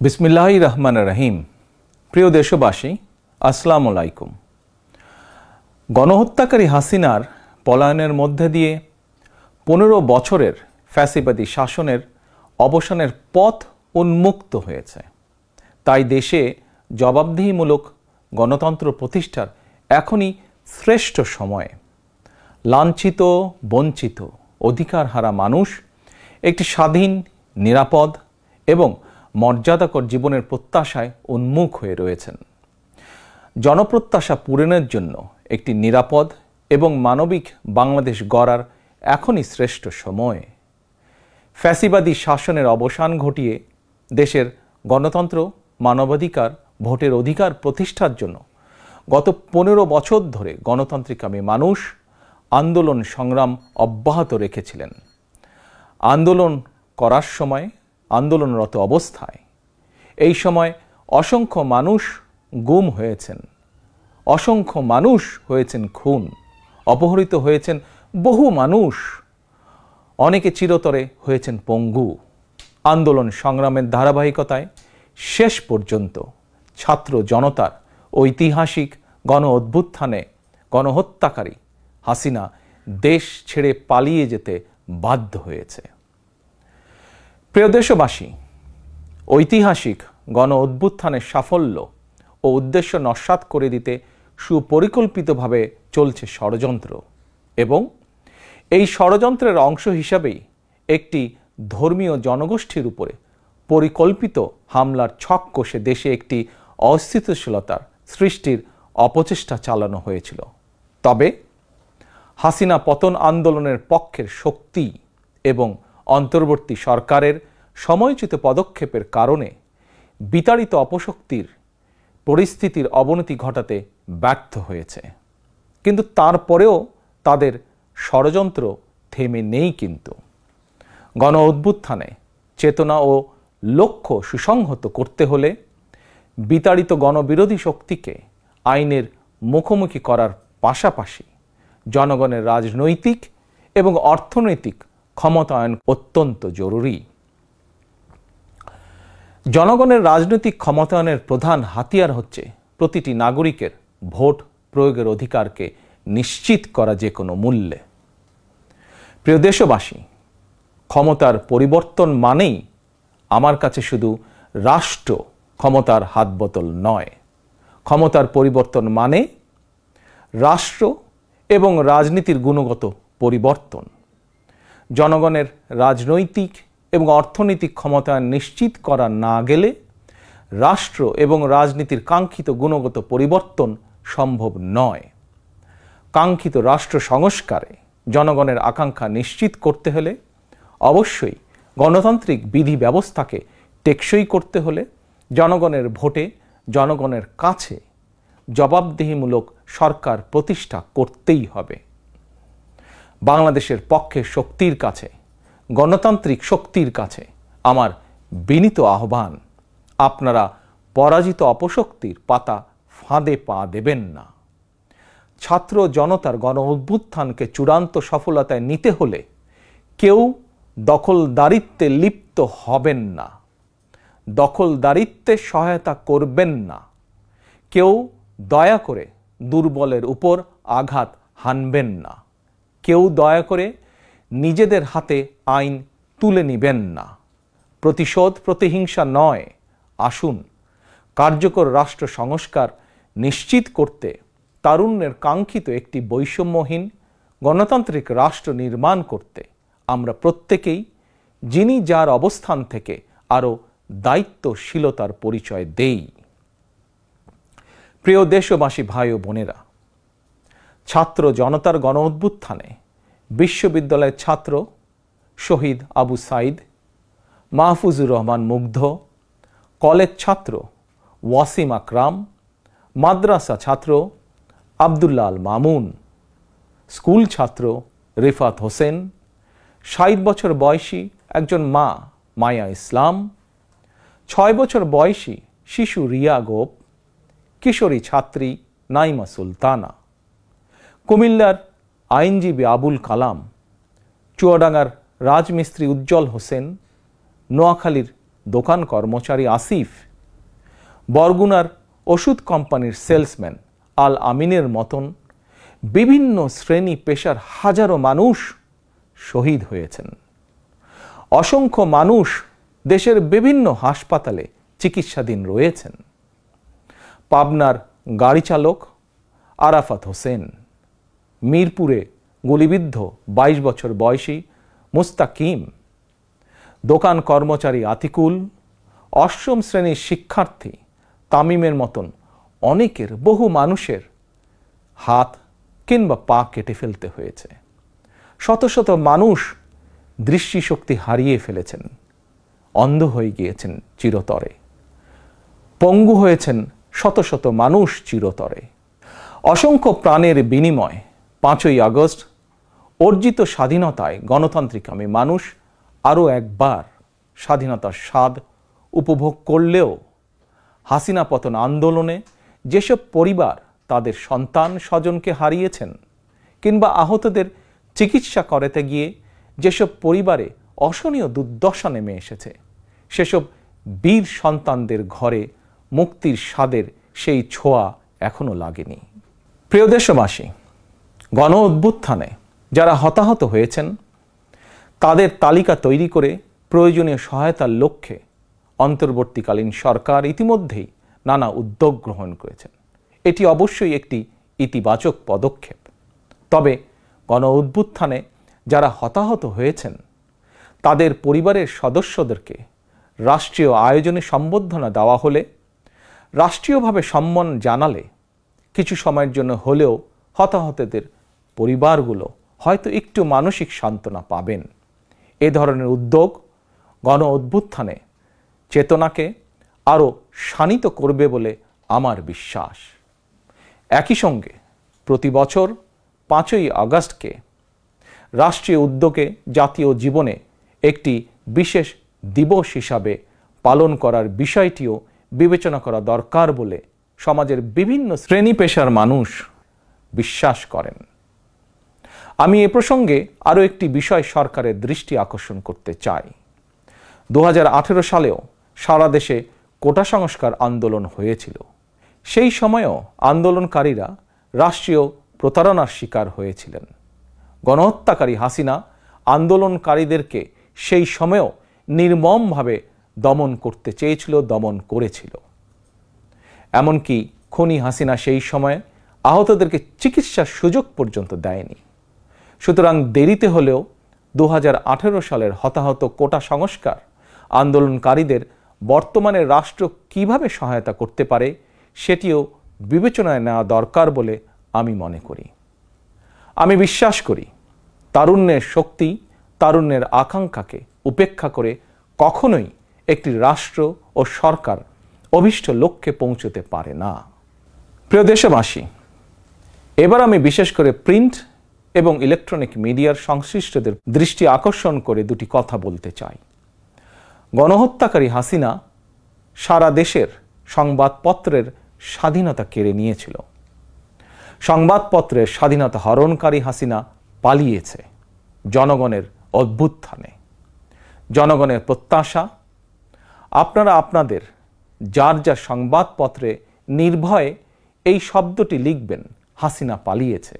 বিসমিল্লাহির রহমানির রহিম। প্রিয় দেশবাসী, আসসালামু আলাইকুম। গণহত্যাকারী হাসিনার পলায়নের মধ্যে দিয়ে 15 বছরের ফ্যাসিবাদী শাসনের অবসানের পথ উন্মুক্ত হয়েছে। তাই দেশে জবাবদিহিমূলক গণতন্ত্র প্রতিষ্ঠার এখনই শ্রেষ্ঠ সময়। লাঞ্ছিত, বঞ্চিত, অধিকারহারা মানুষ একটি স্বাধীন, নিরাপদ এবং মর্যাদাকর জীবনের প্রত্যাশায় উন্মুখ হয়ে রয়েছেন। জনপ্রত্যাশা পূরণের জন্য একটি নিরাপদ এবং মানবিক বাংলাদেশ গড়ার এখনই শ্রেষ্ঠ সময়। ফ্যাসিবাদী শাসনের অবসান ঘটিয়ে দেশের গণতন্ত্র, মানবাধিকার, ভোটের অধিকার প্রতিষ্ঠার জন্য গত 15 বছর ধরে গণতান্ত্রিকামী মানুষ আন্দোলন সংগ্রাম অব্যাহত রেখেছিলেন। আন্দোলন করার সময়, আন্দোলনরত অবস্থায় এই সময় অসংখ্য মানুষ গুম হয়েছেন, অসংখ্য মানুষ হয়েছেন খুন, অপহৃত হয়েছেন বহু মানুষ, অনেকে চিরতরে হয়েছেন পঙ্গু। আন্দোলন সংগ্রামের ধারাবাহিকতায় শেষ পর্যন্ত ছাত্র জনতার ঐতিহাসিক গণ অভ্যুত্থানে গণহত্যাকারী হাসিনা দেশ ছেড়ে পালিয়ে যেতে বাধ্য হয়েছে। প্রিয় দেশবাসী, ঐতিহাসিক গণ অভ্যুত্থানের সাফল্য ও উদ্দেশ্য নস্যাৎ করে দিতে সুপরিকল্পিতভাবে চলছে ষড়যন্ত্র, এবং এই ষড়যন্ত্রের অংশ হিসাবেই একটি ধর্মীয় জনগোষ্ঠীর উপরে পরিকল্পিত হামলার ছক কষে দেশে একটি অস্থিতিশীলতার সৃষ্টির অপচেষ্টা চালানো হয়েছিল। তবে হাসিনা পতন আন্দোলনের পক্ষের শক্তি এবং অন্তর্বর্তী সরকারের সময়োচিত পদক্ষেপের কারণে বিতাড়িত অপশক্তির পরিস্থিতির অবনতি ঘটাতে ব্যর্থ হয়েছে। কিন্তু তারপরেও তাদের ষড়যন্ত্র থেমে নেই। কিন্তু গণ অভ্যুত্থানে চেতনা ও লক্ষ্য সুসংহত করতে হলে বিতাড়িত গণবিরোধী শক্তিকে আইনের মুখোমুখি করার পাশাপাশি জনগণের রাজনৈতিক এবং অর্থনৈতিক ক্ষমতায়ন অত্যন্ত জরুরি। জনগণের রাজনৈতিক ক্ষমতায়নের প্রধান হাতিয়ার হচ্ছে প্রতিটি নাগরিকের ভোট প্রয়োগের অধিকারকে নিশ্চিত করা যে কোনো মূল্যে। প্রিয় দেশবাসী, ক্ষমতার পরিবর্তন মানেই আমার কাছে শুধু রাষ্ট্র ক্ষমতার হাতবোতল নয়। ক্ষমতার পরিবর্তন মানে রাষ্ট্র এবং রাজনীতির গুণগত পরিবর্তন। জনগণের রাজনৈতিক এবং অর্থনৈতিক ক্ষমতায়ন নিশ্চিত করা না গেলে রাষ্ট্র এবং রাজনীতির কাঙ্ক্ষিত গুণগত পরিবর্তন সম্ভব নয়। কাঙ্ক্ষিত রাষ্ট্র সংস্কারে জনগণের আকাঙ্ক্ষা নিশ্চিত করতে হলে অবশ্যই গণতান্ত্রিক বিধি ব্যবস্থাকে টেকসই করতে হলে জনগণের ভোটে জনগণের কাছে জবাবদিহিমূলক সরকার প্রতিষ্ঠা করতেই হবে। বাংলাদেশের পক্ষে শক্তির কাছে, গণতান্ত্রিক শক্তির কাছে আমার বিনীত আহ্বান, আপনারা পরাজিত অপশক্তির পাতা ফাঁদে পা দেবেন না। ছাত্র জনতার গণ অভ্যুত্থানকে চূড়ান্ত সফলতায় নিতে হলে কেউ দখলদারিত্বে লিপ্ত হবেন না, দখলদারিত্বে সহায়তা করবেন না, কেউ দয়া করে দুর্বলের উপর আঘাত হানবেন না, কেউ দয়া করে নিজেদের হাতে আইন তুলে নেবেন না। প্রতিশোধ, প্রতিহিংসা নয়। আসুন কার্যকর রাষ্ট্র সংস্কার নিশ্চিত করতে তারুণ্যের কাঙ্ক্ষিত একটি বৈষম্যহীন গণতান্ত্রিক রাষ্ট্র নির্মাণ করতে আমরা প্রত্যেকেই যিনি যার অবস্থান থেকে আরও দায়িত্বশীলতার পরিচয় দেই। প্রিয় দেশবাসী, ভাই ও বোনেরা, ছাত্র জনতার গণ অভ্যুত্থানে বিশ্ববিদ্যালয়ের ছাত্র শহীদ আবু সাইদ, মাহফুজুর রহমান মুগ্ধ, কলেজ ছাত্র ওয়াসিম আকরাম, মাদ্রাসা ছাত্র আব্দুল্লাহ আল মামুন, স্কুল ছাত্র রিফাত হোসেন, 60 বছর বয়সী একজন মা মায়া ইসলাম, 6 বছর বয়সী শিশু রিয়া গোপ, কিশোরী ছাত্রী নাইমা সুলতানা, কুমিল্লার আইনজীবী আবুল কালাম, চুয়াডাঙ্গার রাজমিস্ত্রি উজ্জ্বল হোসেন, নোয়াখালীর দোকান কর্মচারী আসিফ, বরগুনার ওষুধ কোম্পানির সেলসম্যান আল আমিনের মতন বিভিন্ন শ্রেণী পেশার হাজারো মানুষ শহীদ হয়েছেন। অসংখ্য মানুষ দেশের বিভিন্ন হাসপাতালে চিকিৎসাধীন রয়েছেন। পাবনার গাড়ি চালক আরাফাত হোসেন, মিরপুরে গুলিবিদ্ধ 22 বছর বয়সী মুস্তাকিম, দোকান কর্মচারী আতিকুল, অষ্টম শ্রেণীর শিক্ষার্থী তামিমের মতন অনেকের, বহু মানুষের হাত কিংবা পা কেটে ফেলতে হয়েছে। শত শত মানুষ দৃষ্টিশক্তি হারিয়ে ফেলেছেন, অন্ধ হয়ে গিয়েছেন চিরতরে, পঙ্গু হয়েছেন শত শত মানুষ চিরতরে। অসংখ্য প্রাণের বিনিময় 5ই আগস্ট অর্জিত স্বাধীনতায় গণতান্ত্রিকামী মানুষ আরও একবার স্বাধীনতার স্বাদ উপভোগ করলেও হাসিনা পতন আন্দোলনে যেসব পরিবার তাদের সন্তান স্বজনকে হারিয়েছেন কিংবা আহতদের চিকিৎসা করাতে গিয়ে যেসব পরিবারে অসহনীয় দুর্দশা নেমে এসেছে, সেসব বীর সন্তানদের ঘরে মুক্তির স্বাদের সেই ছোঁয়া এখনো লাগেনি। প্রিয় দেশবাসী, গণ অভ্যুত্থানে যারা হতাহত হয়েছেন তাদের তালিকা তৈরি করে প্রয়োজনীয় সহায়তার লক্ষ্যে অন্তর্বর্তীকালীন সরকার ইতিমধ্যেই নানা উদ্যোগ গ্রহণ করেছেন। এটি অবশ্যই একটি ইতিবাচক পদক্ষেপ। তবে গণ অভ্যুত্থানে যারা হতাহত হয়েছেন তাদের পরিবারের সদস্যদেরকে রাষ্ট্রীয় আয়োজনে সম্বর্ধনা দেওয়া হলে, রাষ্ট্রীয়ভাবে সম্মান জানালে কিছু সময়ের জন্য হলেও হতাহতদের পরিবারগুলো হয়তো একটু মানসিক সান্ত্বনা পাবেন। এ ধরনের উদ্যোগ গণ অভ্যুত্থানে চেতনাকে আরও শানিত করবে বলে আমার বিশ্বাস। একই সঙ্গে প্রতি বছর 5ই আগস্টকে রাষ্ট্রীয় উদ্যোগে জাতীয় জীবনে একটি বিশেষ দিবস হিসাবে পালন করার বিষয়টিও বিবেচনা করা দরকার বলে সমাজের বিভিন্ন শ্রেণী পেশার মানুষ বিশ্বাস করেন। আমি এ প্রসঙ্গে আরও একটি বিষয় সরকারের দৃষ্টি আকর্ষণ করতে চাই। 2018 সালেও সারা দেশে কোটা সংস্কার আন্দোলন হয়েছিল। সেই সময়েও আন্দোলনকারীরা রাষ্ট্রীয় প্রতারণার শিকার হয়েছিলেন। গণহত্যাকারী হাসিনা আন্দোলনকারীদেরকে সেই সময়েও নির্মমভাবে দমন করতে চেয়েছিল, দমন করেছিল। এমনকি খুনি হাসিনা সেই সময়ে আহতদেরকে চিকিৎসার সুযোগ পর্যন্ত দেয়নি। সুতরাং দেরিতে হলেও 2018 সালের হতাহত কোটা সংস্কার আন্দোলনকারীদের বর্তমানে রাষ্ট্র কিভাবে সহায়তা করতে পারে সেটিও বিবেচনায় নেওয়া দরকার বলে আমি মনে করি। আমি বিশ্বাস করি তারুণ্যের শক্তি, তারুণ্যের আকাঙ্ক্ষাকে উপেক্ষা করে কখনোই একটি রাষ্ট্র ও সরকার অভীষ্ট লক্ষ্যে পৌঁছতে পারে না। প্রিয় দেশবাসী, এবার আমি বিশেষ করে প্রিন্ট এবং ইলেকট্রনিক মিডিয়ার সংশ্লিষ্টদের দৃষ্টি আকর্ষণ করে দুটি কথা বলতে চাই। গণহত্যাকারী হাসিনা সারা দেশের সংবাদপত্রের স্বাধীনতা কেড়ে নিয়েছিল। সংবাদপত্রের স্বাধীনতা হরণকারী হাসিনা পালিয়েছে জনগণের অভ্যুত্থানে। জনগণের প্রত্যাশা, আপনারা আপনাদের যার যার সংবাদপত্রে নির্ভয়ে এই শব্দটি লিখবেন, হাসিনা পালিয়েছে।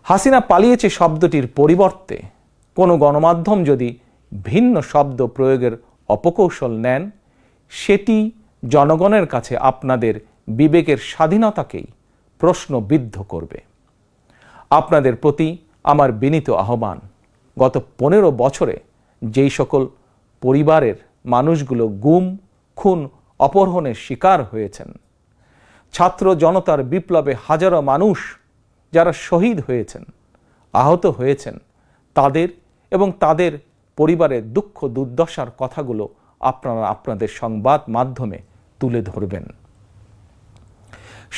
হাসিনা পালিয়েছে শব্দটির পরিবর্তে কোনো গণমাধ্যম যদি ভিন্ন শব্দ প্রয়োগের অপকৌশল নেন, সেটি জনগণের কাছে আপনাদের বিবেকের স্বাধীনতাকেই প্রশ্নবিদ্ধ করবে। আপনাদের প্রতি আমার বিনীত আহ্বান, গত 15 বছরে যেই সকল পরিবারের মানুষগুলো গুম, খুন, অপহরণের শিকার হয়েছেন, ছাত্র জনতার বিপ্লবে হাজারো মানুষ যারা শহীদ হয়েছেন, আহত হয়েছেন, তাদের এবং তাদের পরিবারের দুঃখ দুর্দশার কথাগুলো আপনারা আপনাদের সংবাদ মাধ্যমে তুলে ধরবেন।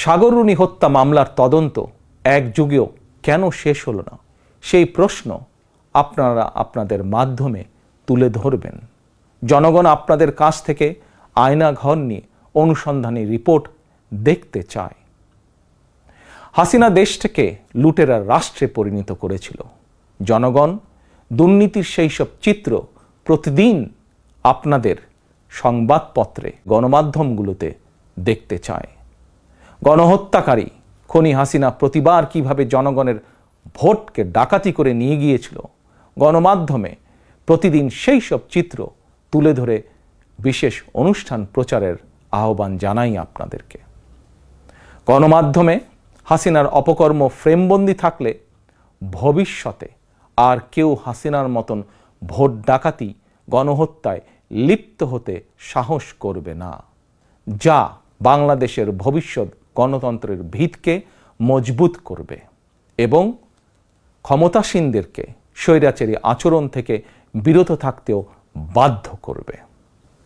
সাগররুনি হত্যা মামলার তদন্ত এক যুগেও কেন শেষ হলো না, সেই প্রশ্ন আপনারা আপনাদের মাধ্যমে তুলে ধরবেন। জনগণ আপনাদের কাছ থেকে আয়নাঘর নিয়ে অনুসন্ধানী রিপোর্ট দেখতে চায়। হাসিনা দেশটাকে লুটেরার রাষ্ট্রে পরিণত করেছিল। জনগণ দুর্নীতির সেই সব চিত্র প্রতিদিন আপনাদের সংবাদপত্রে গণমাধ্যমগুলোতে দেখতে চায়। গণহত্যাকারী খনি হাসিনা প্রতিবার কিভাবে জনগণের ভোটকে ডাকাতি করে নিয়ে গিয়েছিল, গণমাধ্যমে প্রতিদিন সেই সব চিত্র তুলে ধরে বিশেষ অনুষ্ঠান প্রচারের আহ্বান জানাই আপনাদেরকে। গণমাধ্যমে হাসিনার অপকর্ম ফ্রেমবন্দি থাকলে ভবিষ্যতে আর কেউ হাসিনার মতন ভোট ডাকাতি, গণহত্যায় লিপ্ত হতে সাহস করবে না, যা বাংলাদেশের ভবিষ্যৎ গণতন্ত্রের ভিতকে মজবুত করবে এবং ক্ষমতাসীনদেরকে স্বৈরাচারী আচরণ থেকে বিরত থাকতেও বাধ্য করবে।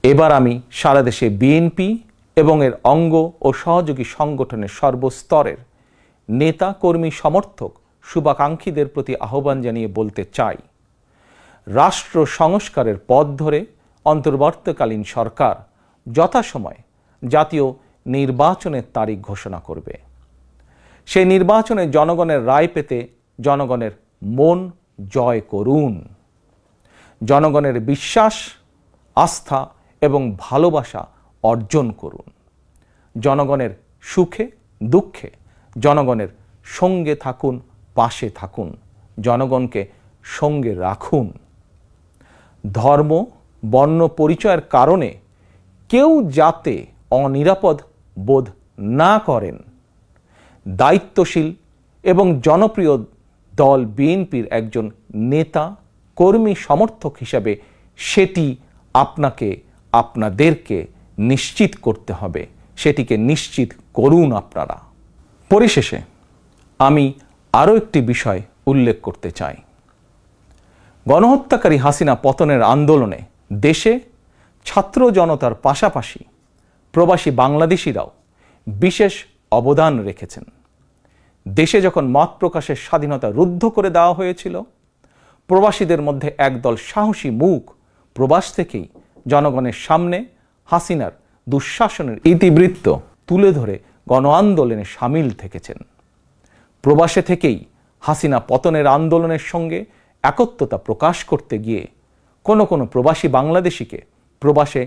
এবার আমি সারা দেশে বিএনপি এবং এর অঙ্গ ও সহযোগী সংগঠনের সর্বস্তরের নেতা, কর্মী, সমর্থক, শুভাকাঙ্ক্ষীদের প্রতি আহ্বান জানিয়ে বলতে চাই, রাষ্ট্র সংস্কারের পথ ধরে অন্তর্বর্তীকালীন সরকার যথাসময়ে জাতীয় নির্বাচনের তারিখ ঘোষণা করবে। সেই নির্বাচনে জনগণের রায় পেতে জনগণের মন জয় করুন। জনগণের বিশ্বাস, আস্থা এবং ভালোবাসা অর্জন করুন। জনগণের সুখে দুঃখে জনগণের সঙ্গে থাকুন, পাশে থাকুন, জনগণকে সঙ্গে রাখুন। ধর্ম, বর্ণ পরিচয়ের কারণে কেউ যাতে অনিরাপদ বোধ না করেন, দায়িত্বশীল এবং জনপ্রিয় দল বিএনপির একজন নেতা, কর্মী, সমর্থক হিসাবে সেটি আপনাদেরকে নিশ্চিত করতে হবে। সেটিকে নিশ্চিত করুন আপনারা। পরিশেষে আমি আরও একটি বিষয় উল্লেখ করতে চাই। গণহত্যাকারী হাসিনা পতনের আন্দোলনে দেশে ছাত্র জনতার পাশাপাশি প্রবাসী বাংলাদেশিরাও বিশেষ অবদান রেখেছেন। দেশে যখন মত প্রকাশের স্বাধীনতা রুদ্ধ করে দেওয়া হয়েছিল, প্রবাসীদের মধ্যে একদল সাহসী মুখ প্রবাস থেকেই জনগণের সামনে হাসিনার দুঃশাসনের ইতিবৃত্ত তুলে ধরে গণ আন্দোলনে সামিল থেকেছেন। প্রবাসে থেকেই হাসিনা পতনের আন্দোলনের সঙ্গে একত্বতা প্রকাশ করতে গিয়ে কোনো প্রবাসী বাংলাদেশিকে প্রবাসে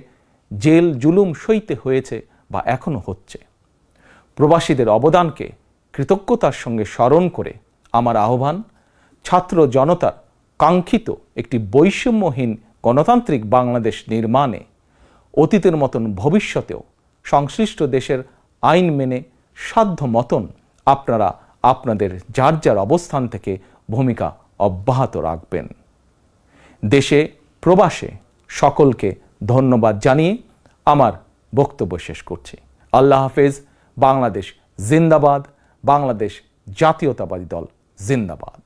জেল জুলুম সইতে হয়েছে বা এখনো হচ্ছে। প্রবাসীদের অবদানকে কৃতজ্ঞতার সঙ্গে স্মরণ করে আমার আহ্বান, ছাত্র জনতার কাঙ্ক্ষিত একটি বৈষম্যহীন গণতান্ত্রিক বাংলাদেশ নির্মাণে অতীতের মতন ভবিষ্যতেও সংশ্লিষ্ট দেশের আইন মেনে সাধ্য মতন আপনারা আপনাদের যার যার অবস্থান থেকে ভূমিকা অব্যাহত রাখবেন। দেশে প্রবাসে সকলকে ধন্যবাদ জানিয়ে আমার বক্তব্য শেষ করছি। আল্লাহ হাফেজ। বাংলাদেশ জিন্দাবাদ। বাংলাদেশ জাতীয়তাবাদী দল জিন্দাবাদ।